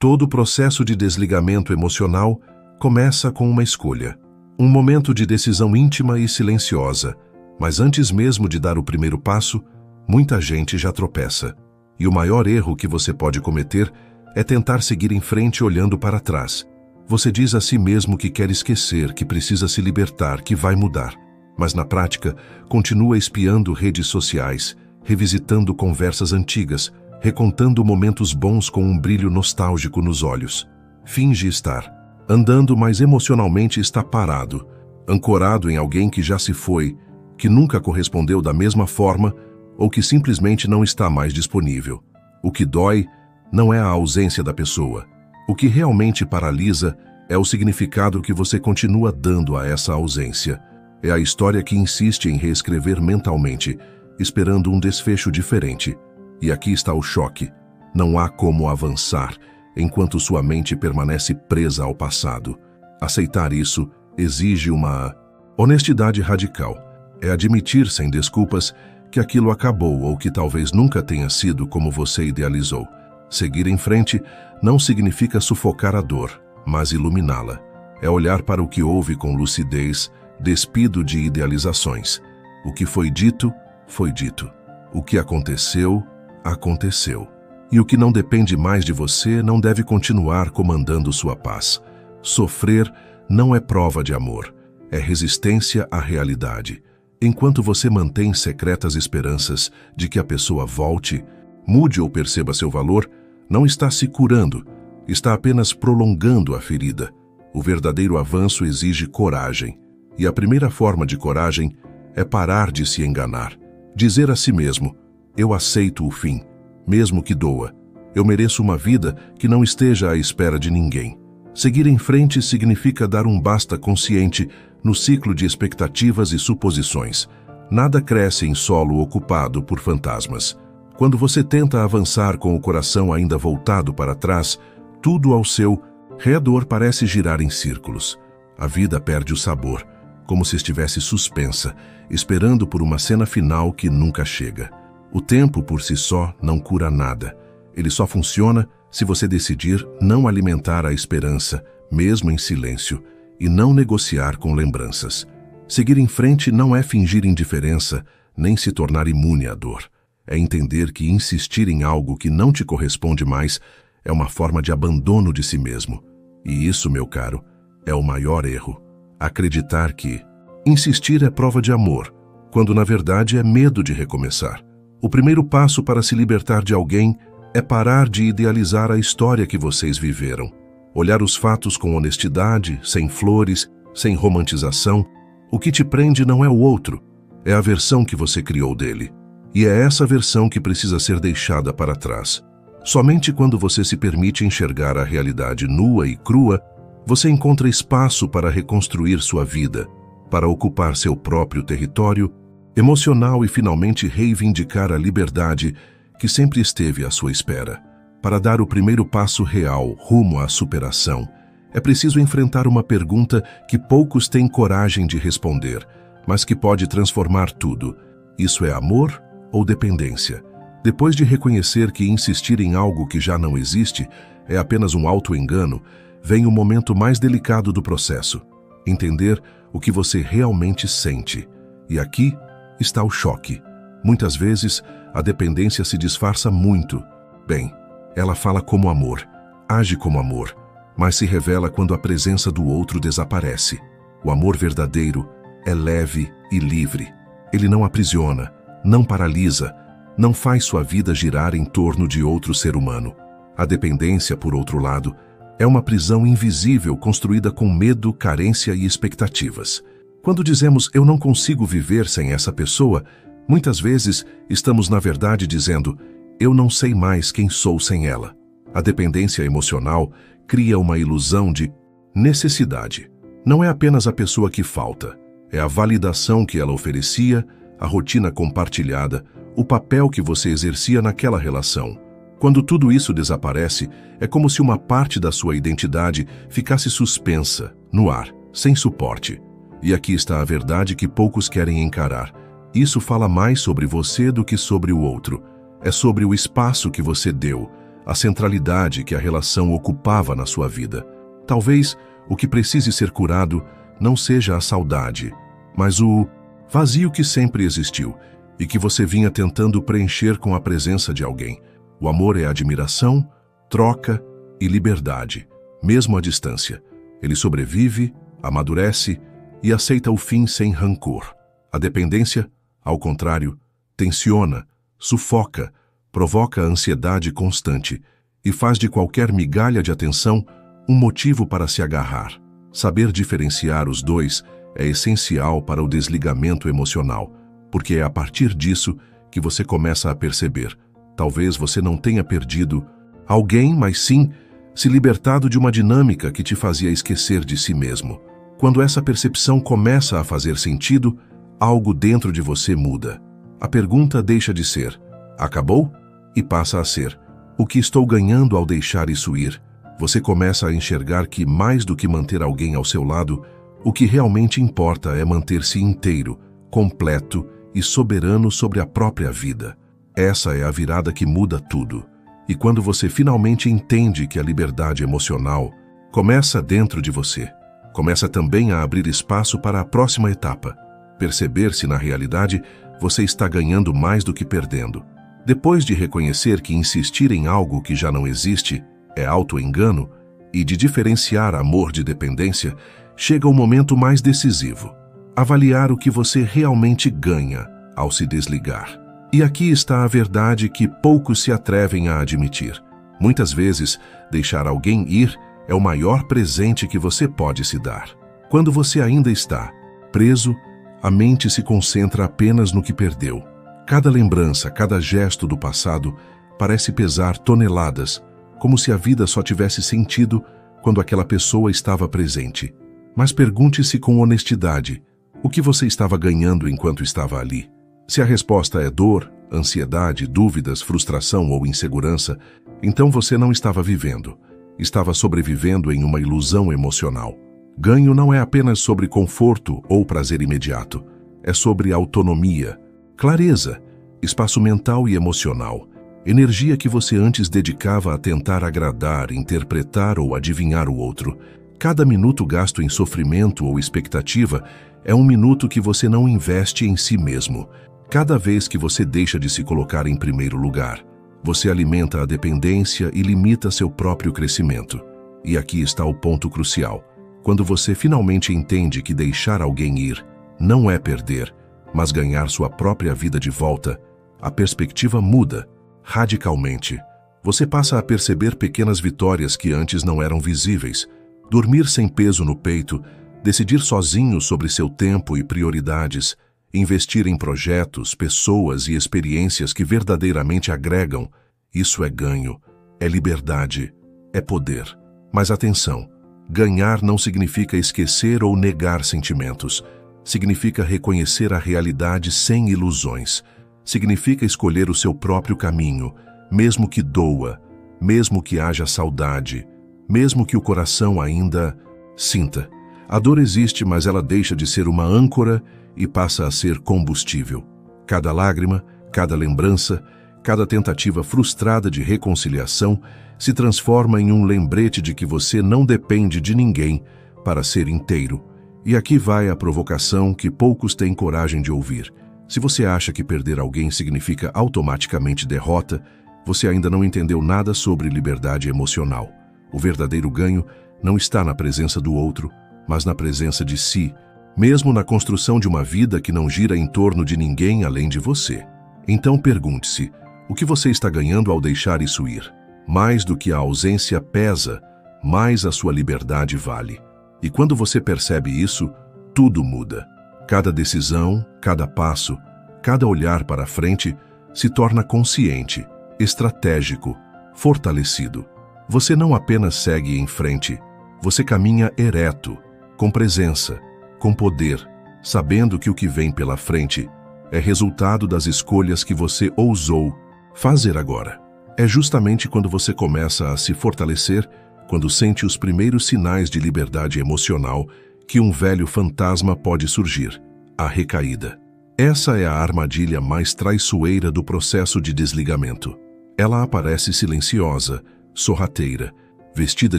Todo o processo de desligamento emocional começa com uma escolha. Um momento de decisão íntima e silenciosa, mas antes mesmo de dar o primeiro passo, muita gente já tropeça. E o maior erro que você pode cometer é tentar seguir em frente olhando para trás. Você diz a si mesmo que quer esquecer, que precisa se libertar, que vai mudar. Mas na prática, continua espiando redes sociais, revisitando conversas antigas, recontando momentos bons com um brilho nostálgico nos olhos. Finge estar andando, mas emocionalmente está parado, ancorado em alguém que já se foi, que nunca correspondeu da mesma forma ou que simplesmente não está mais disponível. O que dói não é a ausência da pessoa. O que realmente paralisa é o significado que você continua dando a essa ausência. É a história que insiste em reescrever mentalmente, esperando um desfecho diferente. E aqui está o choque. Não há como avançar enquanto sua mente permanece presa ao passado. Aceitar isso exige uma honestidade radical. É admitir sem desculpas que aquilo acabou ou que talvez nunca tenha sido como você idealizou. Seguir em frente não significa sufocar a dor, mas iluminá-la. É olhar para o que houve com lucidez, despido de idealizações. O que foi dito, foi dito. O que aconteceu, aconteceu. E o que não depende mais de você não deve continuar comandando sua paz. Sofrer não é prova de amor, é resistência à realidade. Enquanto você mantém secretas esperanças de que a pessoa volte, mude ou perceba seu valor, não está se curando, está apenas prolongando a ferida. O verdadeiro avanço exige coragem. E a primeira forma de coragem é parar de se enganar. Dizer a si mesmo: eu aceito o fim, mesmo que doa. Eu mereço uma vida que não esteja à espera de ninguém. Seguir em frente significa dar um basta consciente no ciclo de expectativas e suposições. Nada cresce em solo ocupado por fantasmas. Quando você tenta avançar com o coração ainda voltado para trás, tudo ao seu redor parece girar em círculos. A vida perde o sabor, como se estivesse suspensa, esperando por uma cena final que nunca chega. O tempo por si só não cura nada. Ele só funciona se você decidir não alimentar a esperança, mesmo em silêncio, e não negociar com lembranças. Seguir em frente não é fingir indiferença, nem se tornar imune à dor. É entender que insistir em algo que não te corresponde mais é uma forma de abandono de si mesmo. E isso, meu caro, é o maior erro. Acreditar que insistir é prova de amor, quando na verdade é medo de recomeçar. O primeiro passo para se libertar de alguém é parar de idealizar a história que vocês viveram. Olhar os fatos com honestidade, sem flores, sem romantização. O que te prende não é o outro, é a versão que você criou dele. E é essa versão que precisa ser deixada para trás. Somente quando você se permite enxergar a realidade nua e crua, você encontra espaço para reconstruir sua vida, para ocupar seu próprio território emocional e finalmente reivindicar a liberdade que sempre esteve à sua espera. Para dar o primeiro passo real rumo à superação, é preciso enfrentar uma pergunta que poucos têm coragem de responder, mas que pode transformar tudo. Isso é amor ou dependência? Depois de reconhecer que insistir em algo que já não existe é apenas um auto-engano, vem o momento mais delicado do processo: entender o que você realmente sente. E aqui está o choque. Muitas vezes, a dependência se disfarça muito. Bem, ela fala como amor, age como amor, mas se revela quando a presença do outro desaparece. O amor verdadeiro é leve e livre. Ele não aprisiona, não paralisa, não faz sua vida girar em torno de outro ser humano. A dependência, por outro lado, é uma prisão invisível construída com medo, carência e expectativas. Quando dizemos "eu não consigo viver sem essa pessoa", muitas vezes estamos na verdade dizendo "eu não sei mais quem sou sem ela". A dependência emocional cria uma ilusão de necessidade. Não é apenas a pessoa que falta, é a validação que ela oferecia, a rotina compartilhada, o papel que você exercia naquela relação. Quando tudo isso desaparece, é como se uma parte da sua identidade ficasse suspensa, no ar, sem suporte. E aqui está a verdade que poucos querem encarar. Isso fala mais sobre você do que sobre o outro. É sobre o espaço que você deu, a centralidade que a relação ocupava na sua vida. Talvez o que precise ser curado não seja a saudade, mas o vazio que sempre existiu e que você vinha tentando preencher com a presença de alguém. O amor é admiração, troca e liberdade, mesmo à distância. Ele sobrevive, amadurece e aceita o fim sem rancor. A dependência, ao contrário, tensiona, sufoca, provoca ansiedade constante e faz de qualquer migalha de atenção um motivo para se agarrar. Saber diferenciar os dois é essencial para o desligamento emocional, porque é a partir disso que você começa a perceber. Talvez você não tenha perdido alguém, mas sim se libertado de uma dinâmica que te fazia esquecer de si mesmo. Quando essa percepção começa a fazer sentido, algo dentro de você muda. A pergunta deixa de ser, acabou? E passa a ser, o que estou ganhando ao deixar isso ir? Você começa a enxergar que, mais do que manter alguém ao seu lado, o que realmente importa é manter-se inteiro, completo e soberano sobre a própria vida. Essa é a virada que muda tudo. E quando você finalmente entende que a liberdade emocional começa dentro de você, começa também a abrir espaço para a próxima etapa, perceber se na realidade você está ganhando mais do que perdendo. Depois de reconhecer que insistir em algo que já não existe é auto-engano e de diferenciar amor de dependência, chega o momento mais decisivo: avaliar o que você realmente ganha ao se desligar. E aqui está a verdade que poucos se atrevem a admitir. Muitas vezes, deixar alguém ir é o maior presente que você pode se dar. Quando você ainda está preso, a mente se concentra apenas no que perdeu. Cada lembrança, cada gesto do passado parece pesar toneladas, como se a vida só tivesse sentido quando aquela pessoa estava presente. Mas pergunte-se com honestidade, o que você estava ganhando enquanto estava ali? Se a resposta é dor, ansiedade, dúvidas, frustração ou insegurança, então você não estava vivendo. Estava sobrevivendo em uma ilusão emocional. Ganho não é apenas sobre conforto ou prazer imediato. É sobre autonomia, clareza, espaço mental e emocional, energia que você antes dedicava a tentar agradar, interpretar ou adivinhar o outro. Cada minuto gasto em sofrimento ou expectativa é um minuto que você não investe em si mesmo. Cada vez que você deixa de se colocar em primeiro lugar, você alimenta a dependência e limita seu próprio crescimento. E aqui está o ponto crucial. Quando você finalmente entende que deixar alguém ir não é perder, mas ganhar sua própria vida de volta, a perspectiva muda radicalmente. Você passa a perceber pequenas vitórias que antes não eram visíveis. Dormir sem peso no peito, decidir sozinho sobre seu tempo e prioridades, investir em projetos, pessoas e experiências que verdadeiramente agregam. Isso é ganho, é liberdade, é poder. Mas atenção, ganhar não significa esquecer ou negar sentimentos. Significa reconhecer a realidade sem ilusões. Significa escolher o seu próprio caminho, mesmo que doa, mesmo que haja saudade, mesmo que o coração ainda sinta. A dor existe, mas ela deixa de ser uma âncora e passa a ser combustível. Cada lágrima, cada lembrança, cada tentativa frustrada de reconciliação se transforma em um lembrete de que você não depende de ninguém para ser inteiro. E aqui vai a provocação que poucos têm coragem de ouvir. Se você acha que perder alguém significa automaticamente derrota, você ainda não entendeu nada sobre liberdade emocional. O verdadeiro ganho não está na presença do outro, mas na presença de si, mesmo na construção de uma vida que não gira em torno de ninguém além de você. Então pergunte-se, o que você está ganhando ao deixar isso ir? Mais do que a ausência pesa, mais a sua liberdade vale. E quando você percebe isso, tudo muda. Cada decisão, cada passo, cada olhar para frente se torna consciente, estratégico, fortalecido. Você não apenas segue em frente, você caminha ereto, com presença, com poder, sabendo que o que vem pela frente é resultado das escolhas que você ousou fazer agora. É justamente quando você começa a se fortalecer, quando sente os primeiros sinais de liberdade emocional, que um velho fantasma pode surgir, a recaída. Essa é a armadilha mais traiçoeira do processo de desligamento. Ela aparece silenciosa, sorrateira, vestida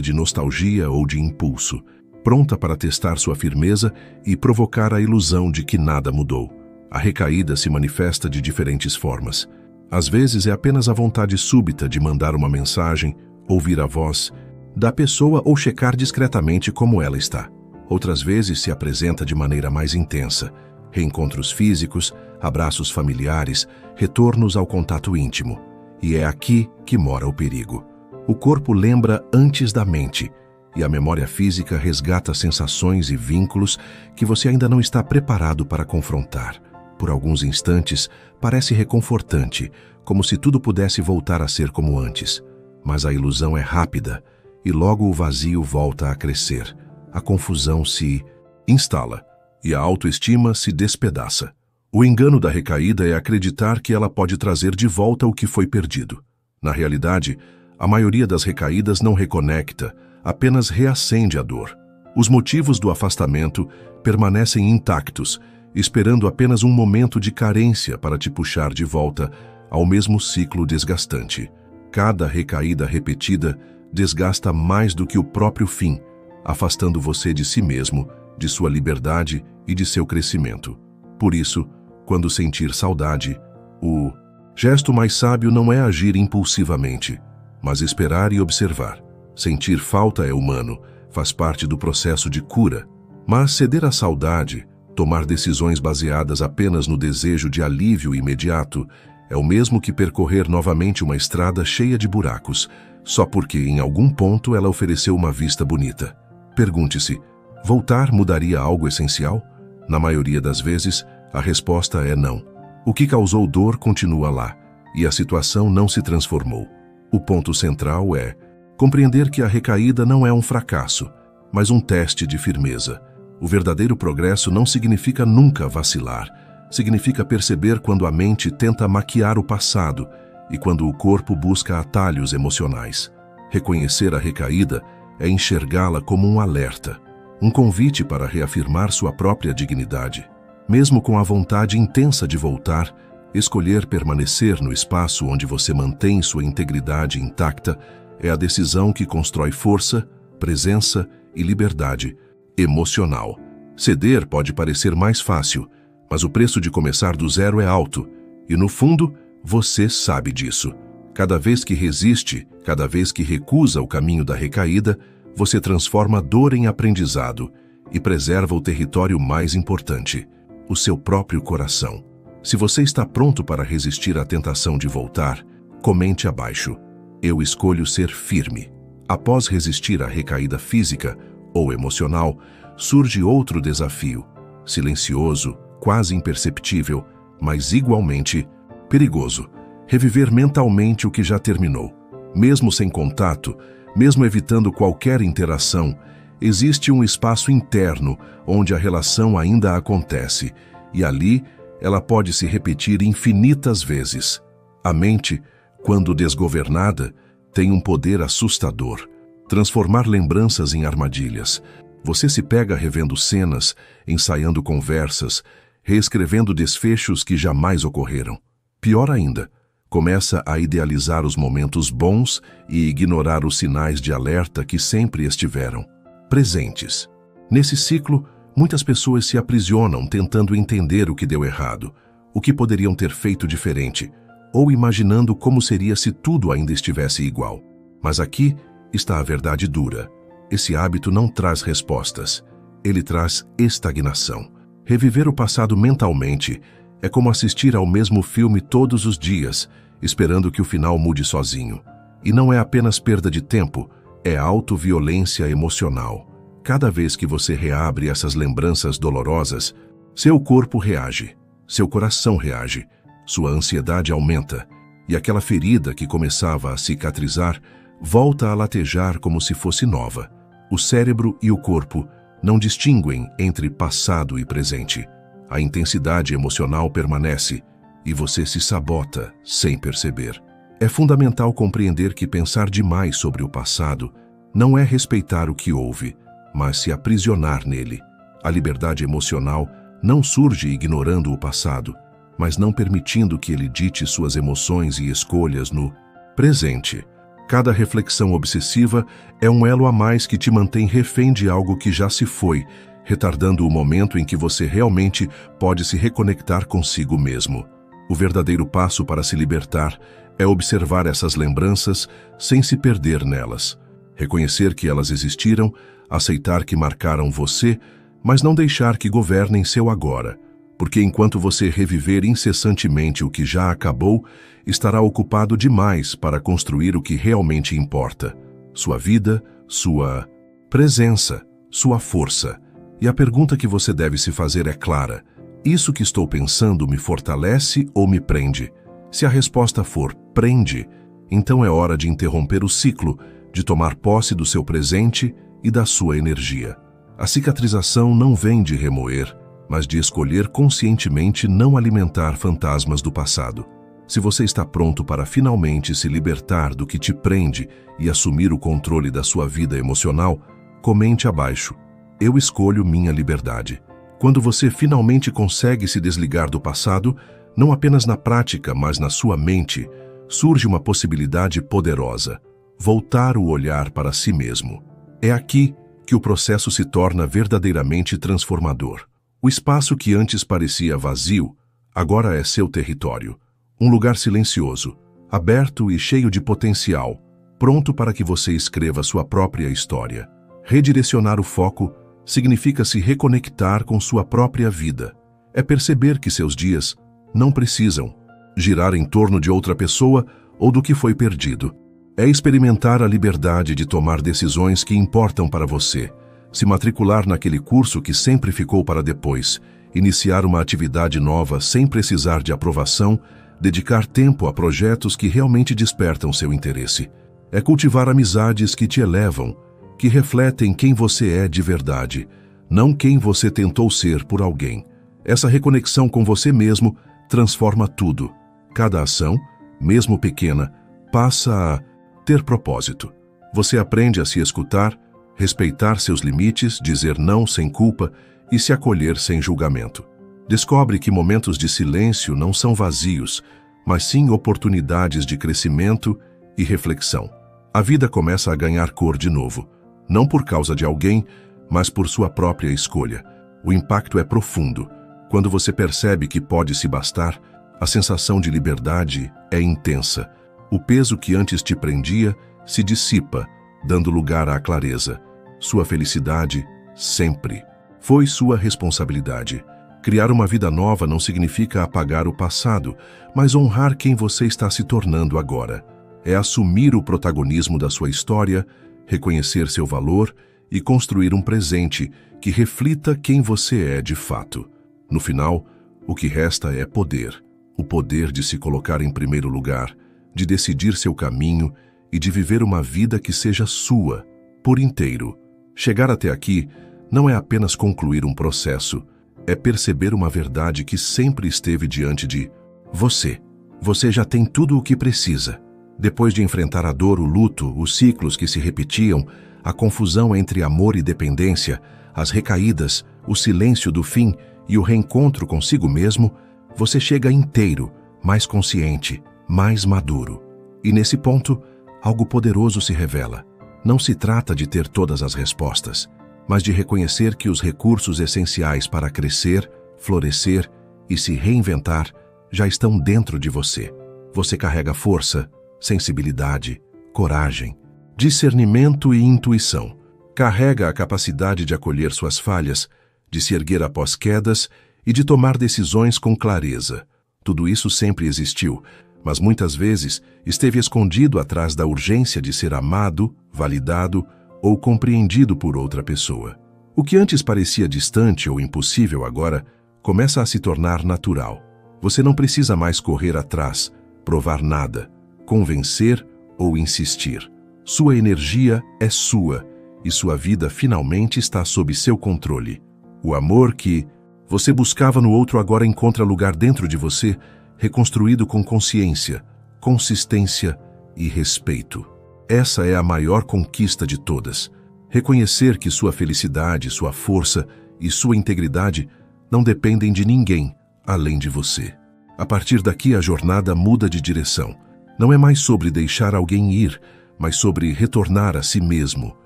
de nostalgia ou de impulso, pronta para testar sua firmeza e provocar a ilusão de que nada mudou. A recaída se manifesta de diferentes formas. Às vezes é apenas a vontade súbita de mandar uma mensagem, ouvir a voz da pessoa ou checar discretamente como ela está. Outras vezes se apresenta de maneira mais intensa. Reencontros físicos, abraços familiares, retornos ao contato íntimo. E é aqui que mora o perigo. O corpo lembra antes da mente, e a memória física resgata sensações e vínculos que você ainda não está preparado para confrontar. Por alguns instantes, parece reconfortante, como se tudo pudesse voltar a ser como antes. Mas a ilusão é rápida, e logo o vazio volta a crescer. A confusão se instala, e a autoestima se despedaça. O engano da recaída é acreditar que ela pode trazer de volta o que foi perdido. Na realidade, a maioria das recaídas não reconecta, apenas reacende a dor. Os motivos do afastamento permanecem intactos, esperando apenas um momento de carência para te puxar de volta ao mesmo ciclo desgastante. Cada recaída repetida desgasta mais do que o próprio fim, afastando você de si mesmo, de sua liberdade e de seu crescimento. Por isso, quando sentir saudade, o gesto mais sábio não é agir impulsivamente, mas esperar e observar. Sentir falta é humano, faz parte do processo de cura, mas ceder à saudade, tomar decisões baseadas apenas no desejo de alívio imediato, é o mesmo que percorrer novamente uma estrada cheia de buracos, só porque em algum ponto ela ofereceu uma vista bonita. Pergunte-se, voltar mudaria algo essencial? Na maioria das vezes, a resposta é não. O que causou dor continua lá, e a situação não se transformou. O ponto central é compreender que a recaída não é um fracasso, mas um teste de firmeza. O verdadeiro progresso não significa nunca vacilar, significa perceber quando a mente tenta maquiar o passado e quando o corpo busca atalhos emocionais. Reconhecer a recaída é enxergá-la como um alerta, um convite para reafirmar sua própria dignidade. Mesmo com a vontade intensa de voltar, escolher permanecer no espaço onde você mantém sua integridade intacta é a decisão que constrói força, presença e liberdade emocional. Ceder pode parecer mais fácil, mas o preço de começar do zero é alto, e no fundo, você sabe disso. Cada vez que resiste, cada vez que recusa o caminho da recaída, você transforma a dor em aprendizado e preserva o território mais importante, o seu próprio coração. Se você está pronto para resistir à tentação de voltar, comente abaixo. Eu escolho ser firme. Após resistir à recaída física ou emocional, surge outro desafio, silencioso, quase imperceptível, mas igualmente perigoso. Reviver mentalmente o que já terminou. Mesmo sem contato, mesmo evitando qualquer interação, existe um espaço interno onde a relação ainda acontece, e ali ela pode se repetir infinitas vezes. A mente, quando desgovernada, tem um poder assustador. Transformar lembranças em armadilhas. Você se pega revendo cenas, ensaiando conversas, reescrevendo desfechos que jamais ocorreram. Pior ainda, começa a idealizar os momentos bons e ignorar os sinais de alerta que sempre estiveram presentes. Nesse ciclo, muitas pessoas se aprisionam tentando entender o que deu errado, o que poderiam ter feito diferente, ou imaginando como seria se tudo ainda estivesse igual. Mas aqui está a verdade dura. Esse hábito não traz respostas, ele traz estagnação. Reviver o passado mentalmente é como assistir ao mesmo filme todos os dias, esperando que o final mude sozinho. E não é apenas perda de tempo, é autoviolência emocional. Cada vez que você reabre essas lembranças dolorosas, seu corpo reage, seu coração reage, sua ansiedade aumenta, e aquela ferida que começava a cicatrizar volta a latejar como se fosse nova. O cérebro e o corpo não distinguem entre passado e presente. A intensidade emocional permanece e você se sabota sem perceber. É fundamental compreender que pensar demais sobre o passado não é respeitar o que houve, mas se aprisionar nele. A liberdade emocional não surge ignorando o passado, mas não permitindo que ele dite suas emoções e escolhas no presente. Cada reflexão obsessiva é um elo a mais que te mantém refém de algo que já se foi, retardando o momento em que você realmente pode se reconectar consigo mesmo. O verdadeiro passo para se libertar é observar essas lembranças sem se perder nelas. Reconhecer que elas existiram, aceitar que marcaram você, mas não deixar que governem seu agora. Porque enquanto você reviver incessantemente o que já acabou, estará ocupado demais para construir o que realmente importa. Sua vida, sua presença, sua força. E a pergunta que você deve se fazer é clara: isso que estou pensando me fortalece ou me prende? Se a resposta for prende, então é hora de interromper o ciclo, de tomar posse do seu presente e da sua energia. A cicatrização não vem de remoer, mas de escolher conscientemente não alimentar fantasmas do passado. Se você está pronto para finalmente se libertar do que te prende e assumir o controle da sua vida emocional, comente abaixo: eu escolho minha liberdade. Quando você finalmente consegue se desligar do passado, não apenas na prática, mas na sua mente, surge uma possibilidade poderosa: voltar o olhar para si mesmo. É aqui que o processo se torna verdadeiramente transformador. O espaço que antes parecia vazio, agora é seu território. Um lugar silencioso, aberto e cheio de potencial, pronto para que você escreva sua própria história. Redirecionar o foco significa se reconectar com sua própria vida. É perceber que seus dias não precisam girar em torno de outra pessoa ou do que foi perdido. É experimentar a liberdade de tomar decisões que importam para você, se matricular naquele curso que sempre ficou para depois, iniciar uma atividade nova sem precisar de aprovação, dedicar tempo a projetos que realmente despertam seu interesse. É cultivar amizades que te elevam, que refletem quem você é de verdade, não quem você tentou ser por alguém. Essa reconexão com você mesmo transforma tudo. Cada ação, mesmo pequena, passa a ter propósito. Você aprende a se escutar, respeitar seus limites, dizer não sem culpa e se acolher sem julgamento. Descobre que momentos de silêncio não são vazios, mas sim oportunidades de crescimento e reflexão. A vida começa a ganhar cor de novo, não por causa de alguém, mas por sua própria escolha. O impacto é profundo. Quando você percebe que pode se bastar, a sensação de liberdade é intensa. O peso que antes te prendia se dissipa, dando lugar à clareza. Sua felicidade, sempre, foi sua responsabilidade. Criar uma vida nova não significa apagar o passado, mas honrar quem você está se tornando agora. É assumir o protagonismo da sua história, reconhecer seu valor e construir um presente que reflita quem você é de fato. No final, o que resta é poder. O poder de se colocar em primeiro lugar, de decidir seu caminho e de viver uma vida que seja sua, por inteiro. Chegar até aqui não é apenas concluir um processo, é perceber uma verdade que sempre esteve diante de você. Você já tem tudo o que precisa. Depois de enfrentar a dor, o luto, os ciclos que se repetiam, a confusão entre amor e dependência, as recaídas, o silêncio do fim e o reencontro consigo mesmo, você chega inteiro, mais consciente, mais maduro. E nesse ponto, algo poderoso se revela. Não se trata de ter todas as respostas, mas de reconhecer que os recursos essenciais para crescer, florescer e se reinventar já estão dentro de você. Você carrega força, sensibilidade, coragem, discernimento e intuição. Carrega a capacidade de acolher suas falhas, de se erguer após quedas e de tomar decisões com clareza. Tudo isso sempre existiu, mas muitas vezes esteve escondido atrás da urgência de ser amado, validado ou compreendido por outra pessoa. O que antes parecia distante ou impossível agora começa a se tornar natural. Você não precisa mais correr atrás, provar nada, convencer ou insistir. Sua energia é sua e sua vida finalmente está sob seu controle. O amor que você buscava no outro agora encontra lugar dentro de você, reconstruído com consciência, consistência e respeito. Essa é a maior conquista de todas. Reconhecer que sua felicidade, sua força e sua integridade não dependem de ninguém além de você. A partir daqui a jornada muda de direção. Não é mais sobre deixar alguém ir, mas sobre retornar a si mesmo,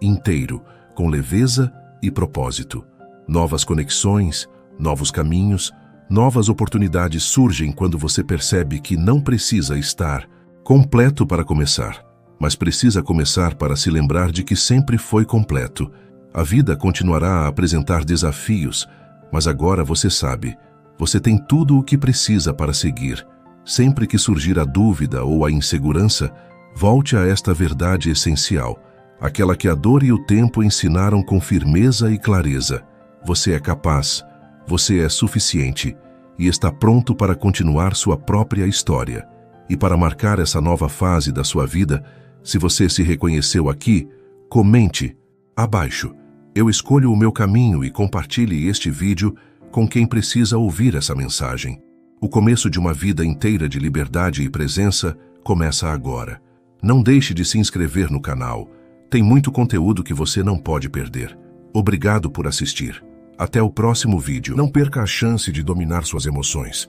inteiro, com leveza e propósito. Novas conexões, novos caminhos, novas oportunidades surgem quando você percebe que não precisa estar completo para começar, mas precisa começar para se lembrar de que sempre foi completo. A vida continuará a apresentar desafios, mas agora você sabe, você tem tudo o que precisa para seguir. Sempre que surgir a dúvida ou a insegurança, volte a esta verdade essencial, aquela que a dor e o tempo ensinaram com firmeza e clareza. Você é capaz, você é suficiente e está pronto para continuar sua própria história. E para marcar essa nova fase da sua vida, se você se reconheceu aqui, comente abaixo. Eu escolho o meu caminho e compartilhe este vídeo com quem precisa ouvir essa mensagem. O começo de uma vida inteira de liberdade e presença começa agora. Não deixe de se inscrever no canal. Tem muito conteúdo que você não pode perder. Obrigado por assistir. Até o próximo vídeo. Não perca a chance de dominar suas emoções.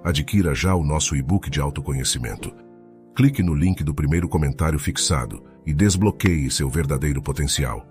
Adquira já o nosso e-book de autoconhecimento. Clique no link do primeiro comentário fixado e desbloqueie seu verdadeiro potencial.